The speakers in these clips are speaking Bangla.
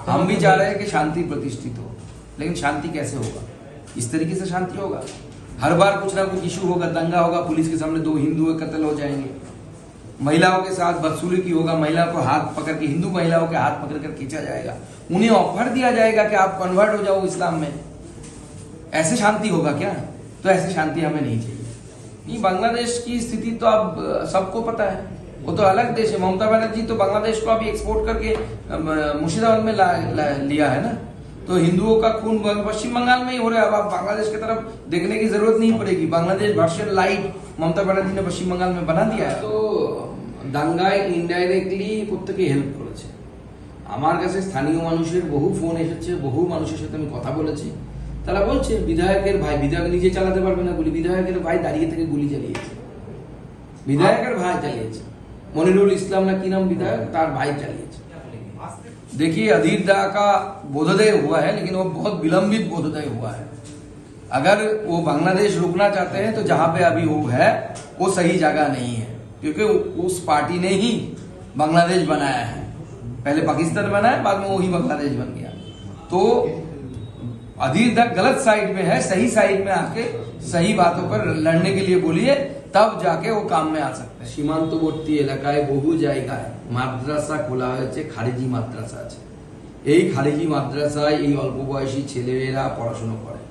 हम भी चाह रहे हैं कि शांति प्रतिष्ठित हो, लेकिन शांति कैसे होगा? इस तरीके से शांति होगा? हर बार कुछ ना कुछ इशू होगा, दंगा होगा, पुलिस के सामने 2 हिंदू कत्ल हो जाएंगे, महिलाओं के साथ बदसलूकी होगा, महिला को हाथ पकड़ के, हिंदू महिलाओं के हाथ पकड़ कर खींचा जाएगा, उन्हें ऑफर दिया जाएगा कि आप कन्वर्ट हो जाओ इस्लाम में। ऐसे शांति होगा क्या? तो ऐसी शांति हमें नहीं चाहिए। ये बांग्लादेश की स्थिति तो अब सबको पता है, वो तो अलग देश है। ममता बनर्जी तो बांग्लादेश को अभी एक्सपोर्ट करके मुर्शिदाबाद में लिया है ना। तो हिंदुओं का खून पश्चिम बंगाल में ही हो रहा है। अब आप बांग्लादेश की तरफ देखने की जरूरत नहीं पड़ेगी। बांग्लादेश वर्षन लाइट ममता बनर्जी ने पश्चिम बंगाल में बना दिया है। तो দাঙ্গায় ইনডাইরেক্টলি প্রত্যেকে হেল্প করেছে। আমার কাছে স্থানীয় মানুষের বহু ফোন এসেছে, বহু মানুষের সাথে আমি কথা বলেছি। তারা বলছে বিধায়কের ভাই, বিধায়ক নিজে চালাতে পারবে না গুলি, বিধায়কের ভাই দাঁড়িয়ে থেকে গুলি চালিয়েছে, বিধায়কের ভাই চালিয়েছে, মনিরুল ইসলাম না কি নাম বিধায়ক, তার भाई চালিয়েছে। देखिए अधीर दा का बोधोदय हुआ है, लेकिन वो बहुत विलंबित बोधोदय हुआ है। अगर वो बांग्लादेश रुकना चाहते हैं तो जहां पे अभी वो है वो सही जगह नहीं है, क्योंकि उस पार्टी ने ही बांग्लादेश बनाया है। पहले पाकिस्तान बनाया, बाद में वही बांग्लादेश बन गया। तो अधीर दा गलत साइड में है, सही साइड में आके सही बातों पर लड़ने के लिए बोलिए, तब जाके वो काम में आ सकते हैं। সীমান্তবর্তী এলাকায় বহু জায়গায় মাদ্রাসা খোলা হয়েছে, খারেজি মাদ্রাসা আছে। এই খারেজি মাদ্রাসায় এই অল্প বয়সী ছেলেমেয়েরা পড়াশোনা করে।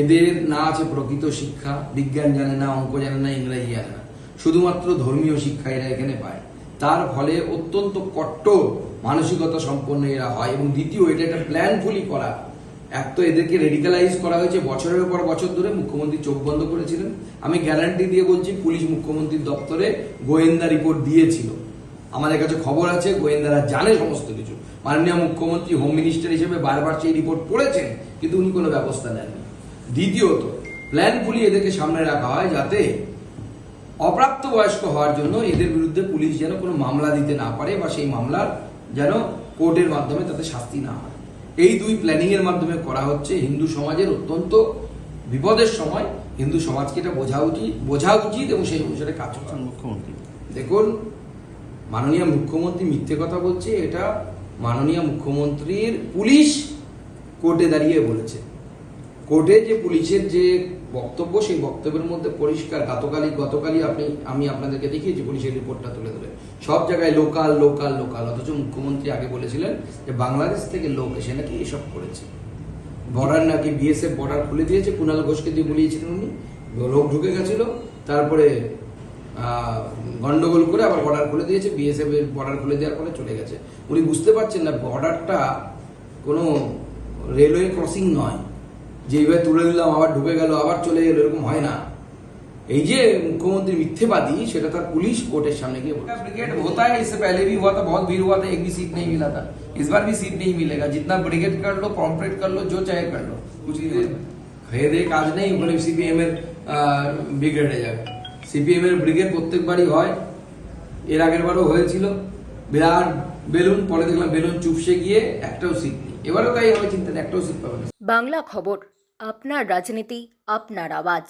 এদের না আছে প্রকৃত শিক্ষা, বিজ্ঞান জানে না, অঙ্ক জানে না, ইংরেজি জানে না, শুধুমাত্র ধর্মীয় শিক্ষা এরা এখানে পায়। তার ফলে অত্যন্ত কট্টর মানসিকতা সম্পন্ন এরা হয়। এবং দ্বিতীয়, এটা একটা প্ল্যানফুলি করা। এক তো এদেরকে রেডিকালাইজ করা হয়েছে, বছরের পর বছর ধরে মুখ্যমন্ত্রী চোখ বন্ধ করেছিলেন। আমি গ্যারান্টি দিয়ে বলছি, পুলিশ মুখ্যমন্ত্রীর দপ্তরে গোয়েন্দা রিপোর্ট দিয়েছিল। আমাদের কাছে খবর আছে, গোয়েন্দারা জানে সমস্ত কিছু। মাননীয় মুখ্যমন্ত্রী হোম মিনিস্টার হিসেবে বারবার সেই রিপোর্ট পড়েছেন, কিন্তু উনি কোনো ব্যবস্থা নেননি। দ্বিতীয়ত, প্ল্যানফুলি এদেরকে সামনে রাখা হয় যাতে অপ্রাপ্তবয়স্ক হওয়ার জন্য এদের বিরুদ্ধে পুলিশ যেন কোনো মামলা দিতে না পারে, বা সেই মামলার যেন কোর্টের মাধ্যমে তাতে শাস্তি না হয়। এই দুই প্ল্যানিং এর মাধ্যমে করা হচ্ছে। হিন্দু সমাজের অত্যন্ত বিপদের সময় হিন্দু সমাজকে এটা বোঝা উচিত এবং সেই অনুসারে কাজ করা। মুখ্যমন্ত্রী দেখুন, মাননীয় মুখ্যমন্ত্রী মিথ্যে কথা বলছে। এটা মাননীয় মুখ্যমন্ত্রীর পুলিশ কোর্টে দাঁড়িয়ে বলেছে। কোর্টে যে পুলিশের যে বক্তব্য, সেই বক্তব্যের মধ্যে পরিষ্কার, গতকালই আমি আপনাদেরকে দেখিয়েছি পুলিশের রিপোর্টটা তুলে ধরে, সব জায়গায় লোকাল লোকাল লোকাল। অথচ মুখ্যমন্ত্রী আগে বলেছিলেন যে বাংলাদেশ থেকে লোক এসে নাকি এসব করেছে। বর্ডার নাকি বিএসএফ বর্ডার খুলে দিয়েছে, কুণাল ঘোষকে দিয়ে বলিয়েছিলেন উনি, লোক ঢুকে গেছিল, তারপরে গন্ডগোল করে আবার বর্ডার খুলে দিয়েছে। বিএসএফ এর বর্ডার খুলে দেওয়ার পরে চলে গেছে। উনি বুঝতে পারছেন না বর্ডারটা কোনো রেলওয়ে ক্রসিং নয়, যেভাবে তুলে দিলাম আবার ঢুকে গেল আবার চলে গেল, এরকম হয় না। এই যে মুখ্যমন্ত্রী মিথ্যেবাদী, সেটা তার পুলিশ কোর্টের সামনে গিয়ে বলছে। ब्रिगेड होता है, इससे पहले भी हुआ था, बहुत भीड़ हुआ था, एक भी सीट नहीं मिला था। इस बार भी सीट नहीं मिलेगा। जितना ब्रिगेड कर लो, पॉम्परेट कर लो, जो चाहे कर लो, कुछ नहीं। খেয়ে দিয়ে কাজ নেই বলে সিপিএম এর ব্রিগেডে যাবে। সিপিএম এর ব্রিগেড প্রত্যেকবারই হয়, এর আগের বারও হয়েছিল। বিরাট বেলুন, পরে দেখলাম বেলুন চুপসে গিয়ে একটাও সিট নেই। এবারও তাই হবে, চিন্তা একটাও সিট পাবে না। বাংলা খবর, আপনার রাজনীতি, আপনার আওয়াজ।